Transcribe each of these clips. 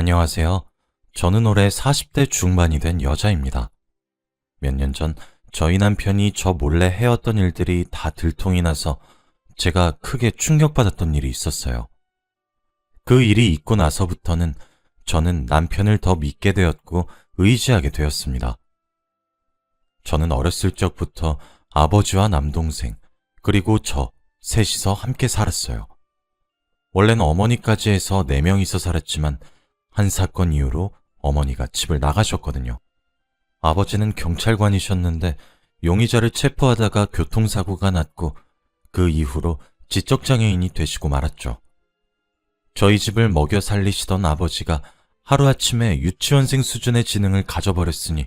안녕하세요. 저는 올해 40대 중반이 된 여자입니다. 몇 년 전 저희 남편이 저 몰래 해왔던 일들이 다 들통이 나서 제가 크게 충격받았던 일이 있었어요. 그 일이 있고 나서부터는 저는 남편을 더 믿게 되었고 의지하게 되었습니다. 저는 어렸을 적부터 아버지와 남동생, 그리고 저 셋이서 함께 살았어요. 원래는 어머니까지 해서 4명이서 살았지만 한 사건 이후로 어머니가 집을 나가셨거든요. 아버지는 경찰관이셨는데 용의자를 체포하다가 교통사고가 났고 그 이후로 지적장애인이 되시고 말았죠. 저희 집을 먹여 살리시던 아버지가 하루아침에 유치원생 수준의 지능을 가져버렸으니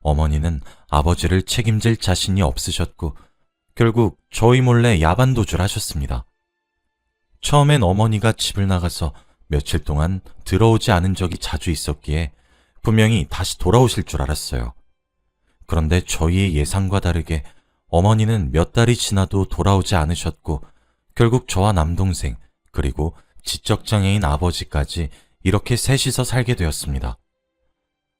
어머니는 아버지를 책임질 자신이 없으셨고 결국 저희 몰래 야반도주를 하셨습니다. 처음엔 어머니가 집을 나가서 며칠 동안 들어오지 않은 적이 자주 있었기에 분명히 다시 돌아오실 줄 알았어요. 그런데 저희의 예상과 다르게 어머니는 몇 달이 지나도 돌아오지 않으셨고 결국 저와 남동생 그리고 지적장애인 아버지까지 이렇게 셋이서 살게 되었습니다.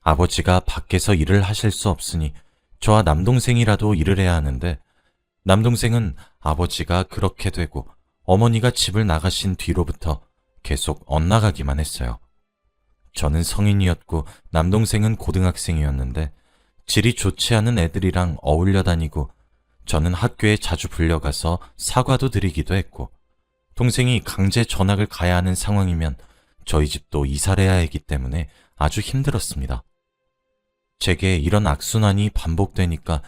아버지가 밖에서 일을 하실 수 없으니 저와 남동생이라도 일을 해야 하는데 남동생은 아버지가 그렇게 되고 어머니가 집을 나가신 뒤로부터 계속 엇나가기만 했어요. 저는 성인이었고 남동생은 고등학생이었는데 질이 좋지 않은 애들이랑 어울려 다니고 저는 학교에 자주 불려가서 사과도 드리기도 했고 동생이 강제 전학을 가야 하는 상황이면 저희 집도 이사를 해야 하기 때문에 아주 힘들었습니다. 제게 이런 악순환이 반복되니까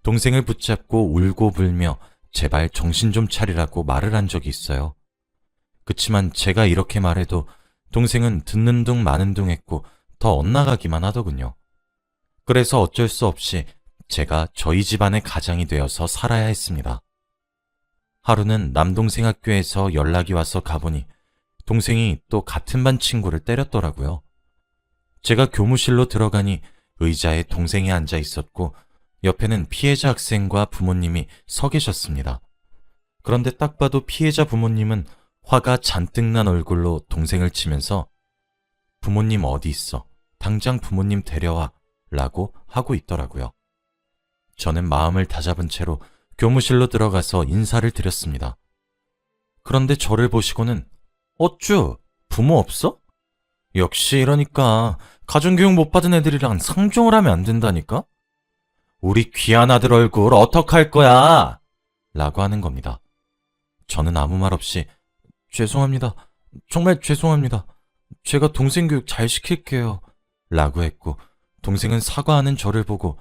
동생을 붙잡고 울고 불며 제발 정신 좀 차리라고 말을 한 적이 있어요. 그치만 제가 이렇게 말해도 동생은 듣는 둥 마는 둥 했고 더 엇나가기만 하더군요. 그래서 어쩔 수 없이 제가 저희 집안의 가장이 되어서 살아야 했습니다. 하루는 남동생 학교에서 연락이 와서 가보니 동생이 또 같은 반 친구를 때렸더라고요. 제가 교무실로 들어가니 의자에 동생이 앉아 있었고 옆에는 피해자 학생과 부모님이 서 계셨습니다. 그런데 딱 봐도 피해자 부모님은 화가 잔뜩 난 얼굴로 동생을 치면서 부모님 어디 있어? 당장 부모님 데려와 라고 하고 있더라고요. 저는 마음을 다잡은 채로 교무실로 들어가서 인사를 드렸습니다. 그런데 저를 보시고는 어쭈? 부모 없어? 역시 이러니까 가정교육 못 받은 애들이랑 상종을 하면 안 된다니까? 우리 귀한 아들 얼굴 어떡할 거야? 라고 하는 겁니다. 저는 아무 말 없이 죄송합니다. 정말 죄송합니다. 제가 동생 교육 잘 시킬게요. 라고 했고 동생은 사과하는 저를 보고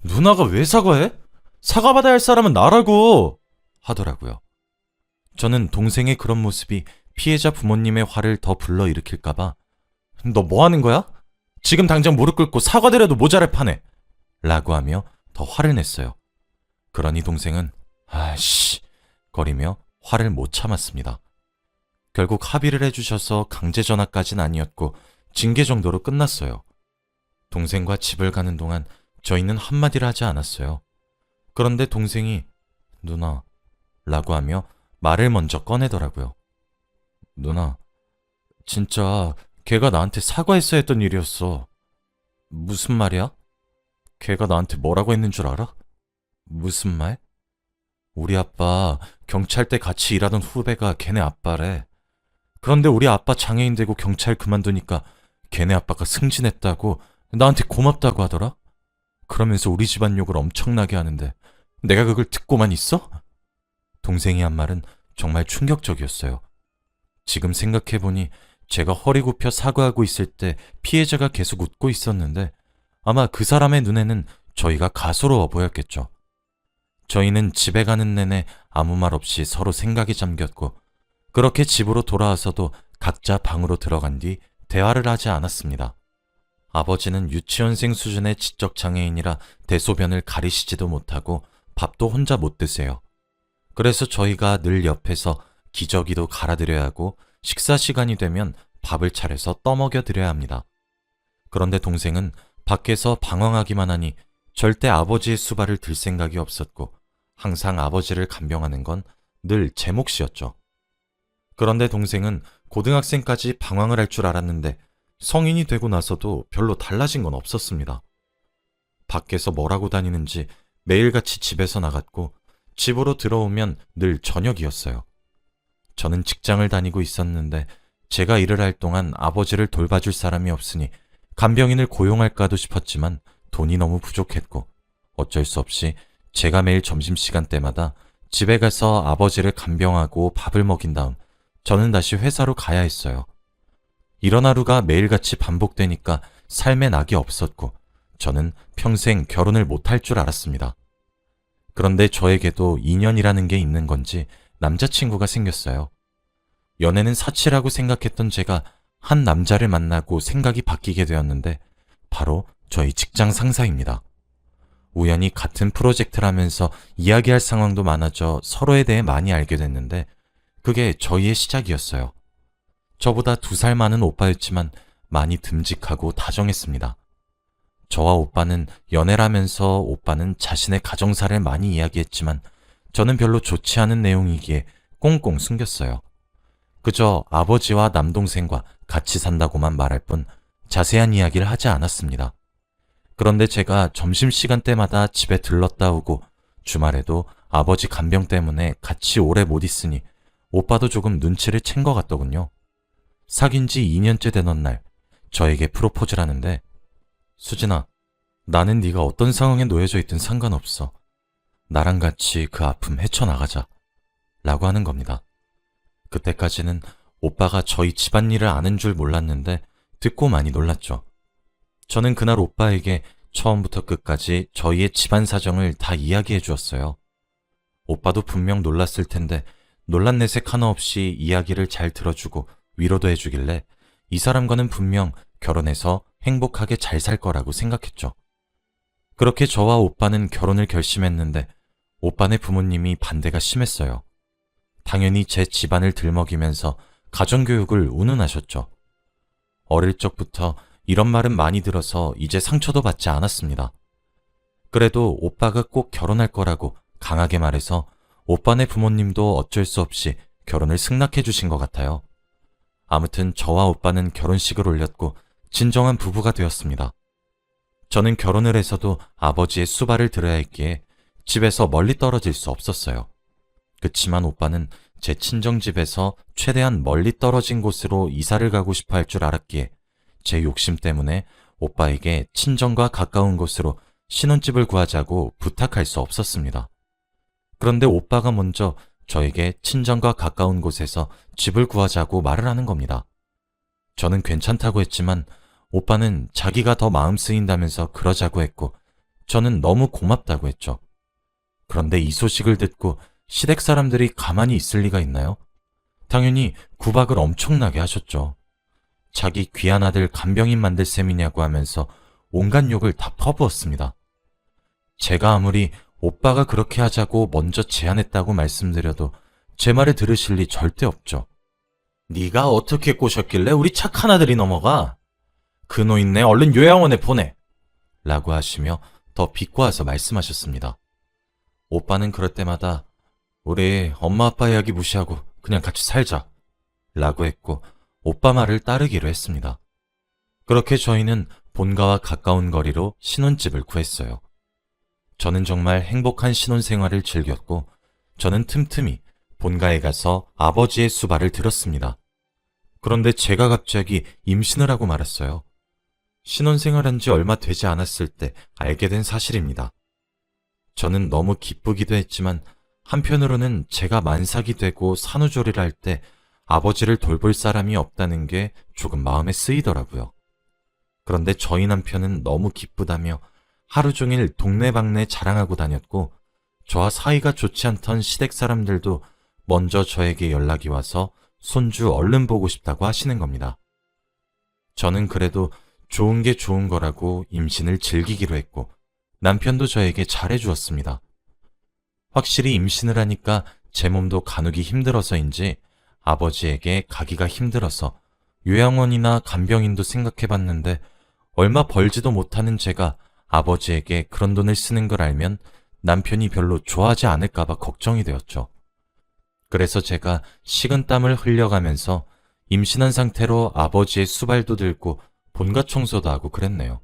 누나가 왜 사과해? 사과받아야 할 사람은 나라고! 하더라고요. 저는 동생의 그런 모습이 피해자 부모님의 화를 더 불러일으킬까봐 너 뭐 하는 거야? 지금 당장 무릎 꿇고 사과드려도 모자랄 판에! 라고 하며 더 화를 냈어요. 그러니 동생은 아이씨 거리며 화를 못 참았습니다. 결국 합의를 해주셔서 강제 전학까지는 아니었고 징계 정도로 끝났어요. 동생과 집을 가는 동안 저희는 한마디를 하지 않았어요. 그런데 동생이 누나 라고 하며 말을 먼저 꺼내더라고요. 누나, 진짜 걔가 나한테 사과했어야 했던 일이었어. 무슨 말이야? 걔가 나한테 뭐라고 했는 줄 알아? 무슨 말? 우리 아빠 경찰 때 같이 일하던 후배가 걔네 아빠래. 그런데 우리 아빠 장애인 되고 경찰 그만두니까 걔네 아빠가 승진했다고 나한테 고맙다고 하더라? 그러면서 우리 집안 욕을 엄청나게 하는데 내가 그걸 듣고만 있어? 동생이 한 말은 정말 충격적이었어요. 지금 생각해보니 제가 허리 굽혀 사과하고 있을 때 피해자가 계속 웃고 있었는데 아마 그 사람의 눈에는 저희가 가소로워 보였겠죠. 저희는 집에 가는 내내 아무 말 없이 서로 생각이 잠겼고 그렇게 집으로 돌아와서도 각자 방으로 들어간 뒤 대화를 하지 않았습니다. 아버지는 유치원생 수준의 지적장애인이라 대소변을 가리시지도 못하고 밥도 혼자 못 드세요. 그래서 저희가 늘 옆에서 기저귀도 갈아드려야 하고 식사 시간이 되면 밥을 차려서 떠먹여 드려야 합니다. 그런데 동생은 밖에서 방황하기만 하니 절대 아버지의 수발을 들 생각이 없었고 항상 아버지를 간병하는 건 늘 제 몫이었죠. 그런데 동생은 고등학생까지 방황을 할 줄 알았는데 성인이 되고 나서도 별로 달라진 건 없었습니다. 밖에서 뭘 하고 다니는지 매일같이 집에서 나갔고 집으로 들어오면 늘 저녁이었어요. 저는 직장을 다니고 있었는데 제가 일을 할 동안 아버지를 돌봐줄 사람이 없으니 간병인을 고용할까도 싶었지만 돈이 너무 부족했고 어쩔 수 없이 제가 매일 점심시간 때마다 집에 가서 아버지를 간병하고 밥을 먹인 다음 저는 다시 회사로 가야 했어요. 이런 하루가 매일같이 반복되니까 삶에 낙이 없었고 저는 평생 결혼을 못할 줄 알았습니다. 그런데 저에게도 인연이라는 게 있는 건지 남자친구가 생겼어요. 연애는 사치라고 생각했던 제가 한 남자를 만나고 생각이 바뀌게 되었는데 바로 저희 직장 상사입니다. 우연히 같은 프로젝트를 하면서 이야기할 상황도 많아져 서로에 대해 많이 알게 됐는데 그게 저희의 시작이었어요. 저보다 2살 많은 오빠였지만 많이 듬직하고 다정했습니다. 저와 오빠는 연애를 하면서 오빠는 자신의 가정사를 많이 이야기했지만 저는 별로 좋지 않은 내용이기에 꽁꽁 숨겼어요. 그저 아버지와 남동생과 같이 산다고만 말할 뿐 자세한 이야기를 하지 않았습니다. 그런데 제가 점심시간 때마다 집에 들렀다 오고 주말에도 아버지 간병 때문에 같이 오래 못 있으니 오빠도 조금 눈치를 챈 것 같더군요. 사귄 지 2년째 되던 날 저에게 프로포즈를 하는데 수진아, 나는 네가 어떤 상황에 놓여져 있든 상관없어. 나랑 같이 그 아픔 헤쳐나가자. 라고 하는 겁니다. 그때까지는 오빠가 저희 집안일을 아는 줄 몰랐는데 듣고 많이 놀랐죠. 저는 그날 오빠에게 처음부터 끝까지 저희의 집안 사정을 다 이야기해 주었어요. 오빠도 분명 놀랐을 텐데 놀란 내색 하나 없이 이야기를 잘 들어주고 위로도 해주길래 이 사람과는 분명 결혼해서 행복하게 잘 살 거라고 생각했죠. 그렇게 저와 오빠는 결혼을 결심했는데 오빠네 부모님이 반대가 심했어요. 당연히 제 집안을 들먹이면서 가정교육을 운운하셨죠. 어릴 적부터 이런 말은 많이 들어서 이제 상처도 받지 않았습니다. 그래도 오빠가 꼭 결혼할 거라고 강하게 말해서 오빠네 부모님도 어쩔 수 없이 결혼을 승낙해 주신 것 같아요. 아무튼 저와 오빠는 결혼식을 올렸고 진정한 부부가 되었습니다. 저는 결혼을 해서도 아버지의 수발을 들어야 했기에 집에서 멀리 떨어질 수 없었어요. 그치만 오빠는 제 친정집에서 최대한 멀리 떨어진 곳으로 이사를 가고 싶어 할 줄 알았기에 제 욕심 때문에 오빠에게 친정과 가까운 곳으로 신혼집을 구하자고 부탁할 수 없었습니다. 그런데 오빠가 먼저 저에게 친정과 가까운 곳에서 집을 구하자고 말을 하는 겁니다. 저는 괜찮다고 했지만 오빠는 자기가 더 마음 쓰인다면서 그러자고 했고 저는 너무 고맙다고 했죠. 그런데 이 소식을 듣고 시댁 사람들이 가만히 있을 리가 있나요? 당연히 구박을 엄청나게 하셨죠. 자기 귀한 아들 간병인 만들 셈이냐고 하면서 온갖 욕을 다 퍼부었습니다. 제가 아무리 오빠가 그렇게 하자고 먼저 제안했다고 말씀드려도 제 말을 들으실 리 절대 없죠. 네가 어떻게 꼬셨길래 우리 착한 아들이 넘어가? 그 노인네 얼른 요양원에 보내! 라고 하시며 더 비꼬아서 말씀하셨습니다. 오빠는 그럴 때마다 우리 엄마 아빠 이야기 무시하고 그냥 같이 살자 라고 했고 오빠 말을 따르기로 했습니다. 그렇게 저희는 본가와 가까운 거리로 신혼집을 구했어요. 저는 정말 행복한 신혼생활을 즐겼고 저는 틈틈이 본가에 가서 아버지의 수발을 들었습니다. 그런데 제가 갑자기 임신을 하고 말았어요. 신혼생활한 지 얼마 되지 않았을 때 알게 된 사실입니다. 저는 너무 기쁘기도 했지만 한편으로는 제가 만삭이 되고 산후조리를 할 때 아버지를 돌볼 사람이 없다는 게 조금 마음에 쓰이더라고요. 그런데 저희 남편은 너무 기쁘다며 하루 종일 동네방네 자랑하고 다녔고 저와 사이가 좋지 않던 시댁 사람들도 먼저 저에게 연락이 와서 손주 얼른 보고 싶다고 하시는 겁니다. 저는 그래도 좋은 게 좋은 거라고 임신을 즐기기로 했고 남편도 저에게 잘해주었습니다. 확실히 임신을 하니까 제 몸도 가누기 힘들어서인지 아버지에게 가기가 힘들어서 요양원이나 간병인도 생각해봤는데 얼마 벌지도 못하는 제가 아버지에게 그런 돈을 쓰는 걸 알면 남편이 별로 좋아하지 않을까봐 걱정이 되었죠. 그래서 제가 식은땀을 흘려가면서 임신한 상태로 아버지의 수발도 들고 본가 청소도 하고 그랬네요.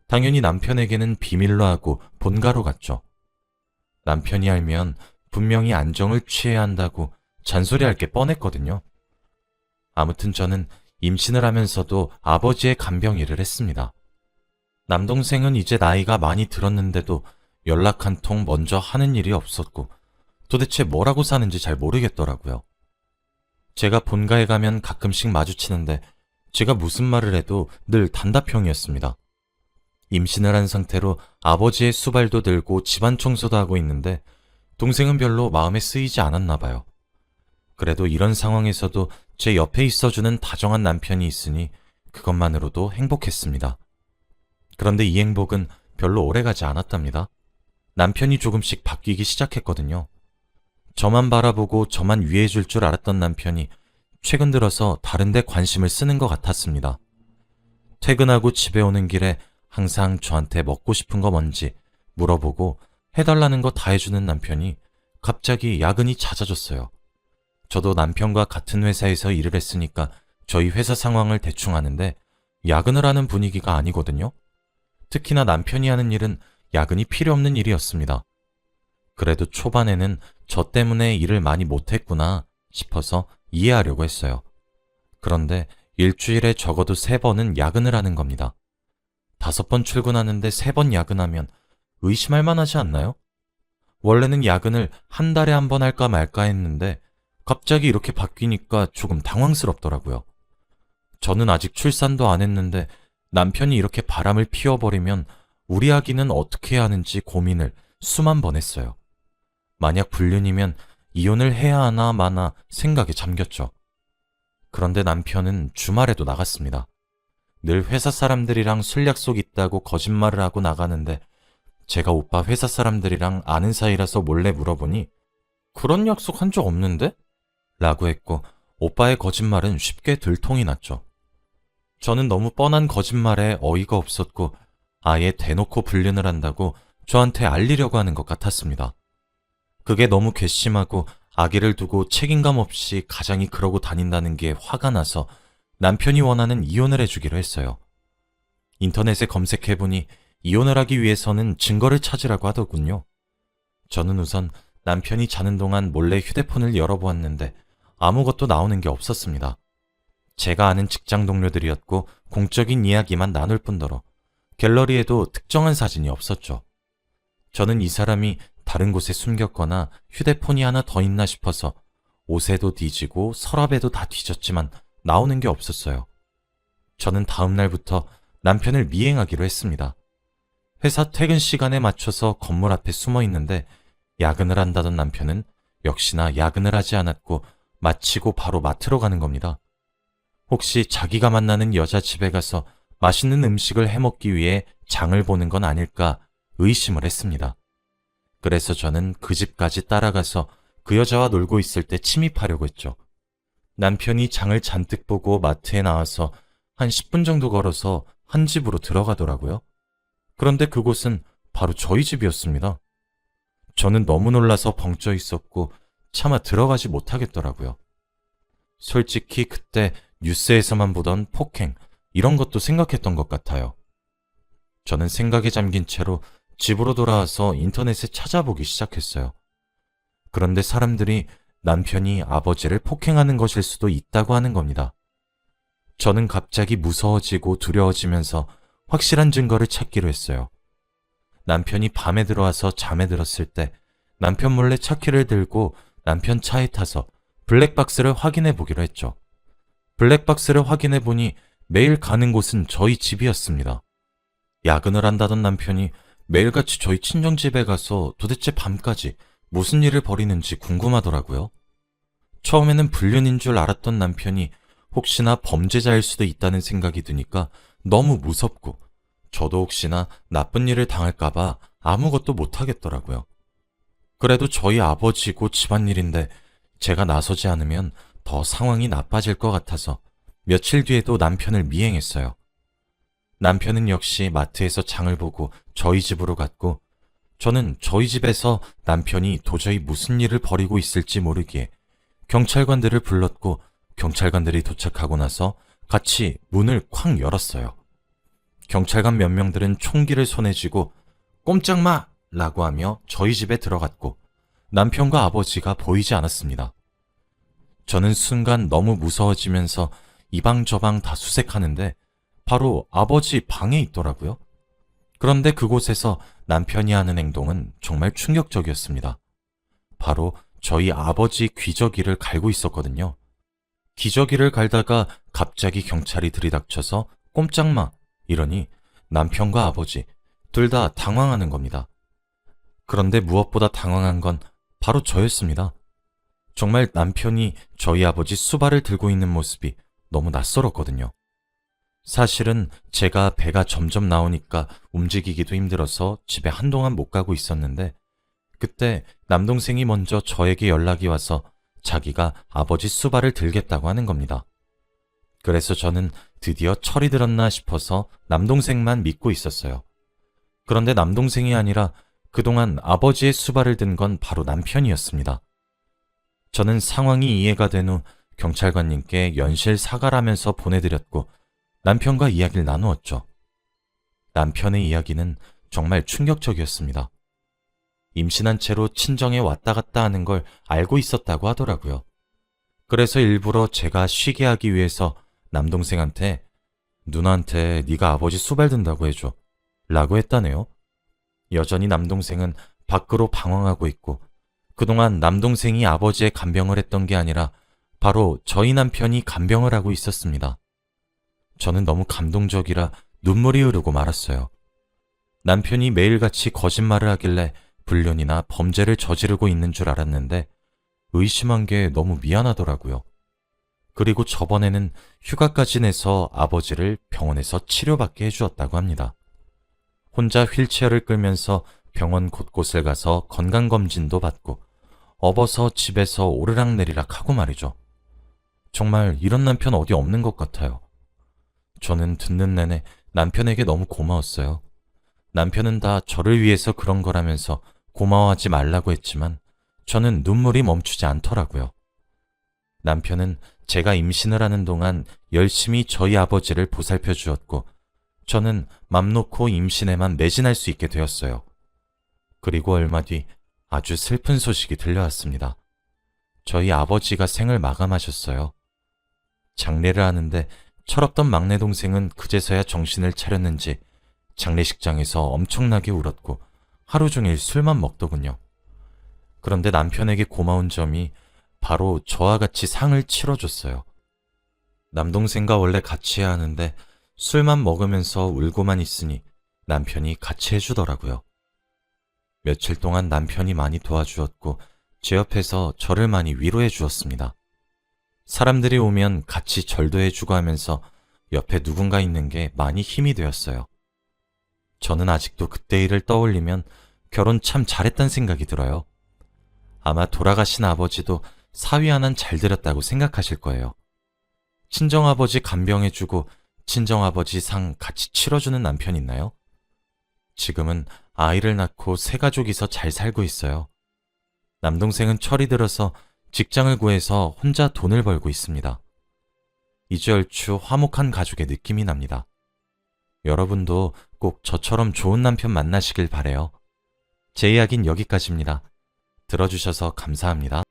당연히 남편에게는 비밀로 하고 본가로 갔죠. 남편이 알면 분명히 안정을 취해야 한다고 잔소리할 게 뻔했거든요. 아무튼 저는 임신을 하면서도 아버지의 간병 일을 했습니다. 남동생은 이제 나이가 많이 들었는데도 연락 한 통 먼저 하는 일이 없었고 도대체 뭐라고 사는지 잘 모르겠더라고요. 제가 본가에 가면 가끔씩 마주치는데 제가 무슨 말을 해도 늘 단답형이었습니다. 임신을 한 상태로 아버지의 수발도 들고 집안 청소도 하고 있는데 동생은 별로 마음에 쓰이지 않았나 봐요. 그래도 이런 상황에서도 제 옆에 있어주는 다정한 남편이 있으니 그것만으로도 행복했습니다. 그런데 이 행복은 별로 오래가지 않았답니다. 남편이 조금씩 바뀌기 시작했거든요. 저만 바라보고 저만 위해줄 줄 알았던 남편이 최근 들어서 다른 데 관심을 쓰는 것 같았습니다. 퇴근하고 집에 오는 길에 항상 저한테 먹고 싶은 거 뭔지 물어보고 해달라는 거 다 해주는 남편이 갑자기 야근이 잦아졌어요. 저도 남편과 같은 회사에서 일을 했으니까 저희 회사 상황을 대충 아는데 야근을 하는 분위기가 아니거든요. 특히나 남편이 하는 일은 야근이 필요 없는 일이었습니다. 그래도 초반에는 저 때문에 일을 많이 못했구나 싶어서 이해하려고 했어요. 그런데 일주일에 적어도 3번은 야근을 하는 겁니다. 5번 출근하는데 3번 야근하면 의심할 만하지 않나요? 원래는 야근을 한 달에 1번 할까 말까 했는데 갑자기 이렇게 바뀌니까 조금 당황스럽더라고요. 저는 아직 출산도 안 했는데 남편이 이렇게 바람을 피워버리면 우리 아기는 어떻게 해야 하는지 고민을 수만 번 했어요. 만약 불륜이면 이혼을 해야 하나 마나 생각에 잠겼죠. 그런데 남편은 주말에도 나갔습니다. 늘 회사 사람들이랑 술 약속 있다고 거짓말을 하고 나가는데 제가 오빠 회사 사람들이랑 아는 사이라서 몰래 물어보니 그런 약속 한 적 없는데? 라고 했고 오빠의 거짓말은 쉽게 들통이 났죠. 저는 너무 뻔한 거짓말에 어이가 없었고 아예 대놓고 불륜을 한다고 저한테 알리려고 하는 것 같았습니다. 그게 너무 괘씸하고 아기를 두고 책임감 없이 가장이 그러고 다닌다는 게 화가 나서 남편이 원하는 이혼을 해주기로 했어요. 인터넷에 검색해보니 이혼을 하기 위해서는 증거를 찾으라고 하더군요. 저는 우선 남편이 자는 동안 몰래 휴대폰을 열어보았는데 아무것도 나오는 게 없었습니다. 제가 아는 직장 동료들이었고 공적인 이야기만 나눌 뿐더러 갤러리에도 특정한 사진이 없었죠. 저는 이 사람이 다른 곳에 숨겼거나 휴대폰이 하나 더 있나 싶어서 옷에도 뒤지고 서랍에도 다 뒤졌지만 나오는 게 없었어요. 저는 다음 날부터 남편을 미행하기로 했습니다. 회사 퇴근 시간에 맞춰서 건물 앞에 숨어 있는데 야근을 한다던 남편은 역시나 야근을 하지 않았고 마치고 바로 마트로 가는 겁니다. 혹시 자기가 만나는 여자 집에 가서 맛있는 음식을 해먹기 위해 장을 보는 건 아닐까 의심을 했습니다. 그래서 저는 그 집까지 따라가서 그 여자와 놀고 있을 때 침입하려고 했죠. 남편이 장을 잔뜩 보고 마트에 나와서 한 10분 정도 걸어서 한 집으로 들어가더라고요. 그런데 그곳은 바로 저희 집이었습니다. 저는 너무 놀라서 벙쪄 있었고 차마 들어가지 못하겠더라고요. 솔직히 그때 뉴스에서만 보던 폭행, 이런 것도 생각했던 것 같아요. 저는 생각에 잠긴 채로 집으로 돌아와서 인터넷에 찾아보기 시작했어요. 그런데 사람들이 남편이 아버지를 폭행하는 것일 수도 있다고 하는 겁니다. 저는 갑자기 무서워지고 두려워지면서 확실한 증거를 찾기로 했어요. 남편이 밤에 들어와서 잠에 들었을 때 남편 몰래 차키를 들고 남편 차에 타서 블랙박스를 확인해 보기로 했죠. 블랙박스를 확인해 보니 매일 가는 곳은 저희 집이었습니다. 야근을 한다던 남편이 매일같이 저희 친정집에 가서 도대체 밤까지 무슨 일을 벌이는지 궁금하더라고요. 처음에는 불륜인 줄 알았던 남편이 혹시나 범죄자일 수도 있다는 생각이 드니까 너무 무섭고 저도 혹시나 나쁜 일을 당할까봐 아무것도 못하겠더라고요. 그래도 저희 아버지고 집안일인데 제가 나서지 않으면 더 상황이 나빠질 것 같아서 며칠 뒤에도 남편을 미행했어요. 남편은 역시 마트에서 장을 보고 저희 집으로 갔고 저는 저희 집에서 남편이 도저히 무슨 일을 벌이고 있을지 모르기에 경찰관들을 불렀고 경찰관들이 도착하고 나서 같이 문을 쾅 열었어요. 경찰관 몇 명들은 총기를 손에 쥐고 꼼짝 마! 라고 하며 저희 집에 들어갔고 남편과 아버지가 보이지 않았습니다. 저는 순간 너무 무서워지면서 이방저방 다 수색하는데 바로 아버지 방에 있더라고요. 그런데 그곳에서 남편이 하는 행동은 정말 충격적이었습니다. 바로 저희 아버지 귀저귀를 갈고 있었거든요. 기저귀를 갈다가 갑자기 경찰이 들이닥쳐서 꼼짝마 이러니 남편과 아버지 둘 다 당황하는 겁니다. 그런데 무엇보다 당황한 건 바로 저였습니다. 정말 남편이 저희 아버지 수발을 들고 있는 모습이 너무 낯설었거든요. 사실은 제가 배가 점점 나오니까 움직이기도 힘들어서 집에 한동안 못 가고 있었는데 그때 남동생이 먼저 저에게 연락이 와서 자기가 아버지 수발을 들겠다고 하는 겁니다. 그래서 저는 드디어 철이 들었나 싶어서 남동생만 믿고 있었어요. 그런데 남동생이 아니라 그동안 아버지의 수발을 든 건 바로 남편이었습니다. 저는 상황이 이해가 된 후 경찰관님께 연실 사과라면서 보내드렸고 남편과 이야기를 나누었죠. 남편의 이야기는 정말 충격적이었습니다. 임신한 채로 친정에 왔다 갔다 하는 걸 알고 있었다고 하더라고요. 그래서 일부러 제가 쉬게 하기 위해서 남동생한테 누나한테 네가 아버지 수발 든다고 해줘 라고 했다네요. 여전히 남동생은 밖으로 방황하고 있고 그동안 남동생이 아버지의 간병을 했던 게 아니라 바로 저희 남편이 간병을 하고 있었습니다. 저는 너무 감동적이라 눈물이 흐르고 말았어요. 남편이 매일같이 거짓말을 하길래 불륜이나 범죄를 저지르고 있는 줄 알았는데 의심한 게 너무 미안하더라고요. 그리고 저번에는 휴가까지 내서 아버지를 병원에서 치료받게 해주었다고 합니다. 혼자 휠체어를 끌면서 병원 곳곳을 가서 건강검진도 받고 업어서 집에서 오르락내리락 하고 말이죠. 정말 이런 남편 어디 없는 것 같아요. 저는 듣는 내내 남편에게 너무 고마웠어요. 남편은 다 저를 위해서 그런 거라면서 고마워하지 말라고 했지만 저는 눈물이 멈추지 않더라고요. 남편은 제가 임신을 하는 동안 열심히 저희 아버지를 보살펴 주었고 저는 맘 놓고 임신에만 매진할 수 있게 되었어요. 그리고 얼마 뒤 아주 슬픈 소식이 들려왔습니다. 저희 아버지가 생을 마감하셨어요. 장례를 하는데 철없던 막내 동생은 그제서야 정신을 차렸는지 장례식장에서 엄청나게 울었고 하루 종일 술만 먹더군요. 그런데 남편에게 고마운 점이 바로 저와 같이 상을 치러줬어요. 남동생과 원래 같이 해야 하는데 술만 먹으면서 울고만 있으니 남편이 같이 해주더라고요. 며칠 동안 남편이 많이 도와주었고 제 옆에서 저를 많이 위로해 주었습니다. 사람들이 오면 같이 절도 해주고 하면서 옆에 누군가 있는 게 많이 힘이 되었어요. 저는 아직도 그때 일을 떠올리면 결혼 참 잘했단 생각이 들어요. 아마 돌아가신 아버지도 사위 하나는 잘 들였다고 생각하실 거예요. 친정아버지 간병해주고 친정아버지 상 같이 치러주는 남편 있나요? 지금은 아이를 낳고 새 가족이서 잘 살고 있어요. 남동생은 철이 들어서 직장을 구해서 혼자 돈을 벌고 있습니다. 이제 얼추 화목한 가족의 느낌이 납니다. 여러분도 꼭 저처럼 좋은 남편 만나시길 바래요. 제 이야기는 여기까지입니다. 들어주셔서 감사합니다.